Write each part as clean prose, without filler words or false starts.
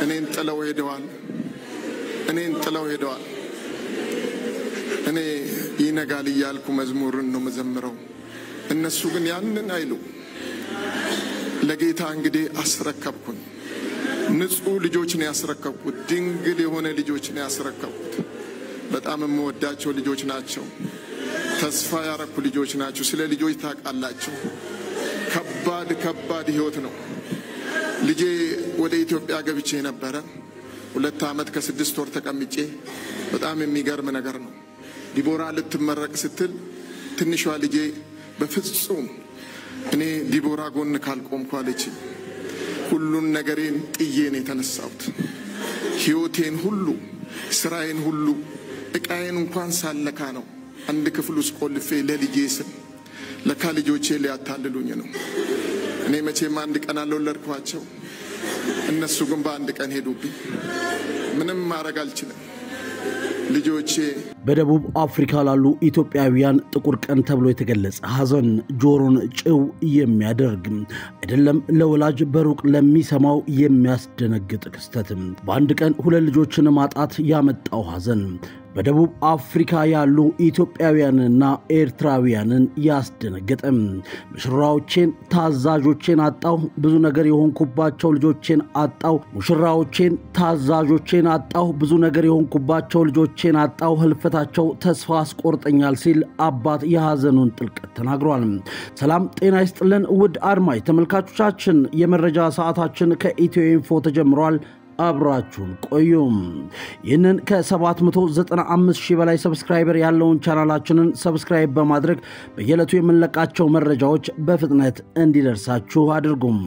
እኔን ጥለው ሄደዋል እኔ ይነጋል ይያልኩ መዝሙርን ነው መዘምረው እነሱ ግን ያንን አይሉ ለጌታ እንግዲህ አስረከብኩኝ ንጹህ ልጆች ነው ያስረከብኩት ድንግል የሆነ ልጆች ነው ያስረከብኩት በጣም የምወዳቸው ልጆች ናቸው ተስፋ ያረኩ ልጆች ናቸው ስለ ልጆች ታቃላችሁ ከባድ ህይወት ነው ልጄ ወደ ኢትዮጵያ ገብቼ ነበር 2 አመት ከ6 ወር ተቀምጬ በጣም የሚገርም ነገር ነው ዲቦራ ልትመረቅ ስትል ትንሿ ልጄ በፍጹም እኔ ዲቦራ ጎን ካልቆምኩ አለች ሁሉን ነገሬን ጥዬን የተነሳሁት ህይወቴን ሁሉ ስራዬን ሁሉ እቃዬን እንኳን ሳለካ ነው አንድ ክፍል ውስጥ ቆልፌ ለልጄ ስም ለካ ልጆቼ ሊያታልሉኝ ነው እኔ መቼም አንድ ቀን አልወለድኳቸው እነሱ ግን በአንድ ቀን ሄዱብኝ ምንም ማድረግ አልችልም ልጆቼ በደቡብ አፍሪካ ላሉ ኢትዮጵያውያን ጥቁር ቀን ተብሎ የተገለጸ ሐዘን ጆሮን ጭው የሚያደርግ አይደለም ለወላጅ በሩቅ ለሚሰማው የሚያስደነግጥ ክስተት በአንድ ቀን ሁለት ልጆችን ማጣት ያመጣው ሐዘን በደቡብ አፍሪካ ያሉ ኢትዮጵያውያንና ኤርትራውያንን ያስደነገጠ ሙሽራዎችን ታዛዦችን አጣው ብዙ ነገር የሆንኩባቸው ልጆችን አጣው ሙሽራዎችን ታዛዦችን አጣው ብዙ ነገር የሆንኩባቸው ልጆችን አጣው ህልፈታቸው ተስፋ አስቆርጠኛል ሲል አባት የሐዘኑን ጥልቀት ተናግሯል ሰላም ጤና ይስጥልን ውድ አድማጭ ተመልካቾቻችን የመረጃ ሰዓታችን ከኢትዮ ኢንፎ ተጀምሯል አብራችሁን ቆዩም ይህንን ከ795,000 በላይ ሰብስክራይበር ያለውን ቻናላችንን ሰብስክራይብ በማድረግ በየለቱ የምንለቃቸው መረጃዎች በፍጥነት እንዲደርሳችሁ አድርጉም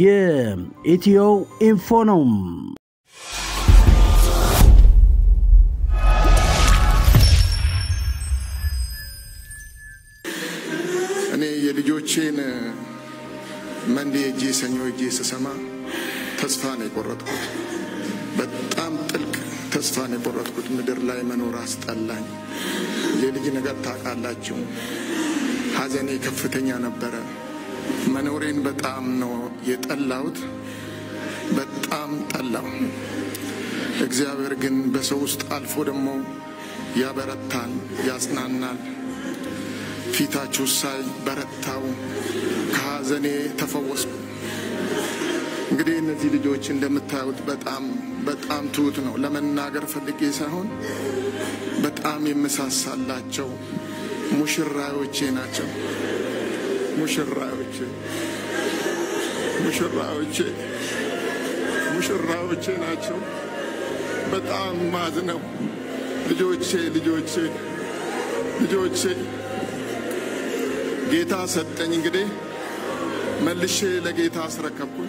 የኢትዮ ኢንፎ ነው እኔ የልጆቼን መንዴ ጄሰኞ ጄሰሰማ ተስፋ ነው የቆረጥኩት በጣም ጥልቅ ተስፋ ነው የቆረጥኩት ምድር ላይ መኖር አስጠላኝ የልጅ ነገር ታቃላችሁ ሐዘኔ ከፍተኛ ነበር መኖሬን በጣም ነው የጠላሁት በጣም ጠላው እግዚአብሔር ግን በሰው ውስጥ አልፎ ደግሞ ያበረታል ያጽናናል ፊታችሁ ሳይ በረታው ከሐዘኔ ተፈወስኩ እንግዲህ እነዚህ ልጆች እንደምታዩት በጣም ትሁት ነው ለመናገር ፈልጌ ሳይሆን በጣም የምሳሳላቸው ሙሽራዎቼ ናቸው ሙሽራዎቼ ናቸው በጣም ማዝነው ልጆቼ ጌታ ሰጠኝ እንግዲህ መልሼ ለጌታ አስረከብኩኝ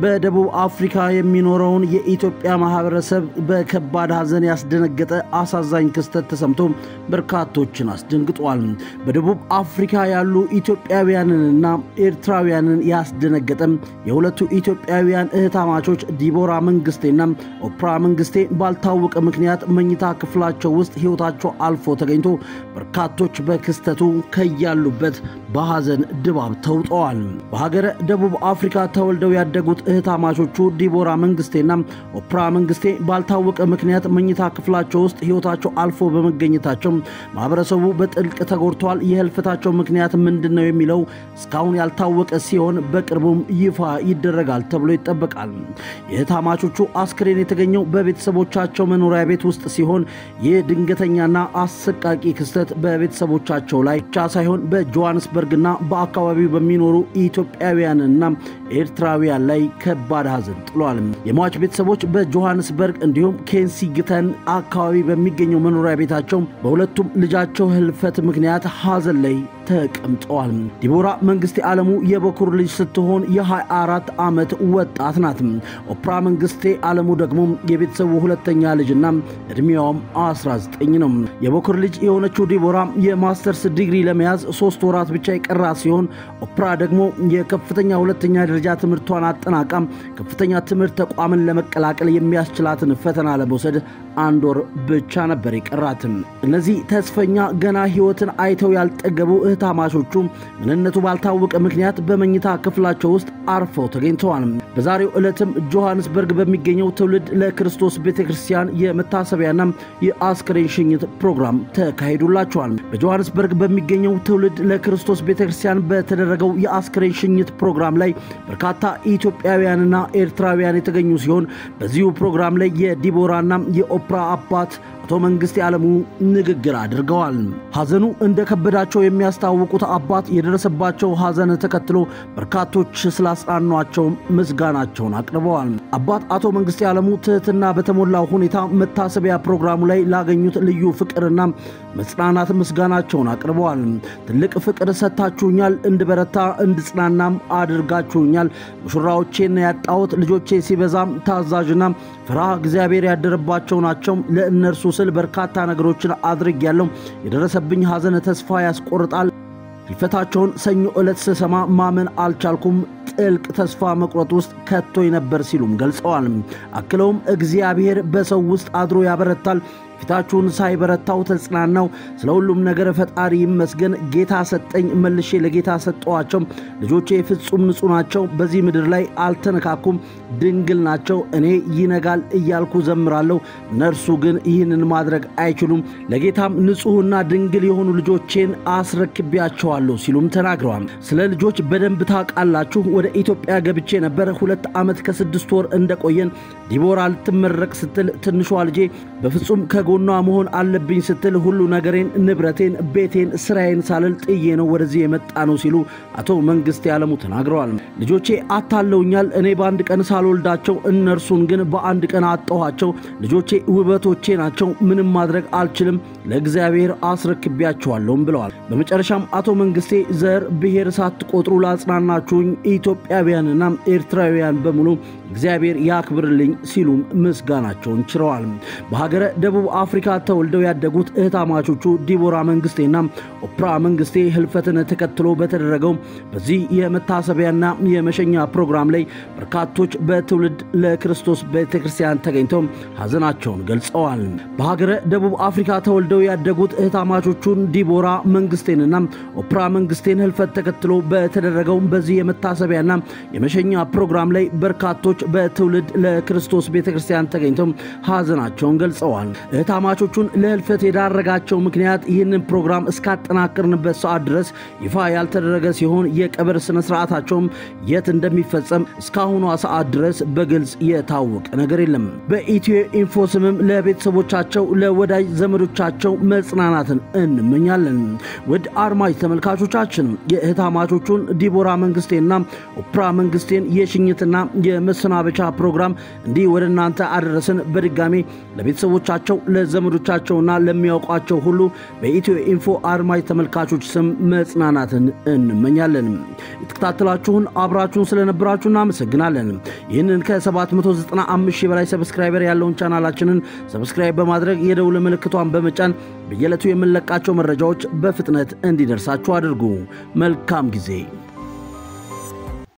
በደቡብ አፍሪካ የሚኖረውን የኢትዮጵያ ማህበረሰብ በከባድ ሐዘን ያስደነገጠ አሳዛኝ ክስተት ተሰምቶ በርካቶችን አስደንግጧል በደቡብ አፍሪካ ያሉ ኢትዮጵያውያንንና ኤርትራውያንን ያስደነገጠ የሁለቱ ኢትዮጵያውያን እህታማቾች ዲቦራ መንግስቴና ኦፕራ መንግስቴ ባልታወቀ ምክንያት መኝታ ክፍላቸው ውስጥ ህይወታቸው አልፎ ተገኝቶ በርካቶች በክስተቱ ከያሉበት በሐዘን ድባብ ተውጠዋል በሀገረ ደቡብ አፍሪካ ተወልደው ያደጉት እህታማቾቹ ዲቦራ መንግስቴና ኦፕራ መንግስቴ ባልታወቀ ምክንያት መኝታ ክፍላቸው ውስጥ ህይወታቸው አልፎ በመገኘታቸው ማህበረሰቡ በጥልቅ ተጎድቷል የህልፈታቸው ምክንያት ምንድነው የሚለው እስካሁን ያልታወቀ ሲሆን በቅርቡም ይፋ ይደረጋል ተብሎ ይጠበቃል የእህታማቾቹ አስክሬን የተገኘው በቤተሰቦቻቸው መኖሪያ ቤት ውስጥ ሲሆን የድንገተኛና አሰቃቂ ክስተት በቤተሰቦቻቸው ላይ ብቻ ሳይሆን በጆሃንስበርግና በአካባቢው በሚኖሩ ኢትዮጵያውያንና ኤርትራውያን ላይ ከባድ ሐዘን ጥሏል የሟች ቤተሰቦች በጆሃንስበርግ እንዲሁም ኬንሲንግተን አካባቢ በሚገኘው መኖሪያ ቤታቸው በሁለቱም ልጃቸው ህልፈት ምክንያት ሐዘን ላይ ተቀምጠዋል ዲቦራ መንግስቴ ዓለሙ የበኩር ልጅ ስትሆን የ24 አመት ወጣት ናት ኦፕራ መንግስቴ ዓለሙ ደግሞ የቤተሰቡ ሁለተኛ ልጅና እድሜዋም 19 ነው የበኩር ልጅ የሆነችው ዲቦራ የማስተርስ ዲግሪ ለመያዝ 3 ወራት ብቻ የቀራት ሲሆን ኦፕራ ደግሞ የከፍተኛ ሁለተኛ ደረጃ ትምህርቷን አጠናቃ ከፍተኛ ትምህርት ተቋምን ለመቀላቀል የሚያስችላትን ፈተና ለመውሰድ 1 ወር ብቻ ነበር የቀራት እነዚህ ተስፈኛ ገና ህይወትን አይተው ያልጠገቡ እህታማቾቹ ምንነቱ ባልታወቀ ምክንያት በመኝታ ክፍላቸው ውስጥ አርፈው ተገኝተዋል። በዛሬው ዕለትም ጆሃንስበርግ በሚገኘው ትውልድ ለክርስቶስ ቤተክርስቲያን የመታሰቢያና የአስክሬን ሽኝት ፕሮግራም ተካሂዶላቸዋል። በጆሃንስበርግ በሚገኘው ትውልድ ለክርስቶስ ቤተክርስቲያን በተደረገው የአስክሬን ሽኝት ፕሮግራም ላይ በርካታ ኢትዮጵያውያንና ኤርትራውያን የተገኙ ሲሆን በዚሁ ፕሮግራም ላይ የዲቦራና የኦፕራ አባት አቶ መንግስቴ ዓለሙ ንግግር አድርገዋል። ሐዘኑ እንደከበዳቸው የሚያስታውቁት አባት የደረሰባቸው ሐዘን ተከትሎ በርካቶች ስላጽናኗቸው ምስጋናቸውን አቅርበዋል። አባት አቶ መንግስቴ ዓለሙ ትህትና በተሞላው ሁኔታ መታሰቢያ ፕሮግራሙ ላይ ላገኙት ልዩ ፍቅርና መጽናናት ምስጋናቸውን አቅርበዋል። ትልቅ ፍቅር ሰጣችሁኛል፣ እንድበረታ እንድጽናናም አድርጋችሁኛል። ሙሽራዎቼን ያጣሁት ልጆቼ ሲበዛም ታዛዥና ፍርሃ እግዚአብሔር ያደረባቸው ናቸው። ለእነርሱ ስል በርካታ ነገሮችን አድርጌያለሁ። የደረሰብኝ ሐዘን ተስፋ ያስቆርጣል። ሕልፈታቸውን ሰኞ ዕለት ስሰማ ማመን አልቻልኩም። ጥልቅ ተስፋ መቁረጥ ውስጥ ከቶኝ ነበር ሲሉም ገልጸዋል። አክለውም እግዚአብሔር በሰው ውስጥ አድሮ ያበረታል። ፊታችሁን ሳይበረታው ተጽናናው። ስለሁሉም ነገር ፈጣሪ ይመስገን። ጌታ ሰጠኝ፣ መልሼ ለጌታ ሰጠዋቸው። ልጆቼ ፍጹም ንጹህ ናቸው። በዚህ ምድር ላይ አልተነካኩም፣ ድንግል ናቸው። እኔ ይነጋል እያልኩ ዘምራለሁ፣ እነርሱ ግን ይህንን ማድረግ አይችሉም። ለጌታም ንጹህና ድንግል የሆኑ ልጆቼን አስረክቤያቸዋለሁ ሲሉም ተናግረዋል። ስለ ልጆች በደንብ ታውቃላችሁ። ወደ ኢትዮጵያ ገብቼ ነበር 2 ዓመት ከ6 ወር እንደቆየን ዲቦራ ልትመረቅ ስትል ትንሿ ልጄ በፍጹም ከጎኗ መሆን አለብኝ ስትል ሁሉ ነገሬን፣ ንብረቴን፣ ቤቴን፣ ስራዬን ሳልል ጥዬ ነው ወደዚህ የመጣ ነው ሲሉ አቶ መንግስቴ ዓለሙ ተናግረዋል። ልጆቼ አታለውኛል። እኔ በአንድ ቀን ሳልወልዳቸው እነርሱን ግን በአንድ ቀን አጣኋቸው። ልጆቼ ውበቶቼ ናቸው። ምንም ማድረግ አልችልም። ለእግዚአብሔር አስረክቤያቸዋለሁም ብለዋል። በመጨረሻም አቶ መንግስቴ ዘር ብሔር ሳትቆጥሩ ላጽናናችሁኝ ኢትዮጵያውያንና ኤርትራውያን በሙሉ እግዚአብሔር ያክብርልኝ ሲሉም ምስጋናቸውን ችረዋል። በሀገረ ደቡብ አፍሪካ ተወልደው ያደጉት እህታማቾቹ ዲቦራ መንግስቴና ኦፕራ መንግስቴ ህልፈትን ተከትሎ በተደረገው በዚህ የመታሰቢያና የመሸኛ ፕሮግራም ላይ በርካቶች በትውልድ ለክርስቶስ ቤተክርስቲያን ተገኝተው ሐዘናቸውን ገልጸዋል። በሀገረ ደቡብ አፍሪካ ተወልደው ያደጉት እህታማቾቹን ዲቦራ መንግስቴንና ኦፕራ መንግስቴን ህልፈት ተከትሎ በተደረገው በዚህ የመታሰቢያና የመሸኛ ፕሮግራም ላይ በርካቶች በትውልድ ለክርስቶስ ቤተክርስቲያን ተገኝተው ሐዘናቸውን ገልጸዋል። እህታማቾቹን ለህልፈት የዳረጋቸው ምክንያት ይህንን ፕሮግራም እስካጠናቀርንበት ሰዓት ድረስ ይፋ ያልተደረገ ሲሆን የቀብር ስነ ስርዓታቸውም የት እንደሚፈጸም እስካሁኗ ሰዓት ድረስ በግልጽ የታወቀ ነገር የለም። በኢትዮ ኢንፎ ስምም ለቤተሰቦቻቸው ለወዳጅ ዘመዶቻቸው መጽናናትን እንመኛለን። ውድ አድማጭ ተመልካቾቻችን የእህታማቾቹን ዲቦራ መንግስቴና ኦፕራ መንግስቴን የሽኝትና የመሰናበቻ ፕሮግራም እንዲህ ወደ እናንተ አደረስን። በድጋሚ ለቤተሰቦቻቸው ለዘመዶቻቸውና ለሚያውቋቸው ሁሉ በኢትዮ ኢንፎ አድማጭ ተመልካቾች ስም መጽናናትን እንመኛለን። የተከታተላችሁን አብራችሁን ስለነበራችሁ እናመሰግናለን። ይህንን ከ795 ሺህ በላይ ሰብስክራይበር ያለውን ቻናላችንን ሰብስክራይብ በማድረግ የደውል ምልክቷን በመጫን በየዕለቱ የምንለቃቸው መረጃዎች በፍጥነት እንዲደርሳችሁ አድርጉ። መልካም ጊዜ።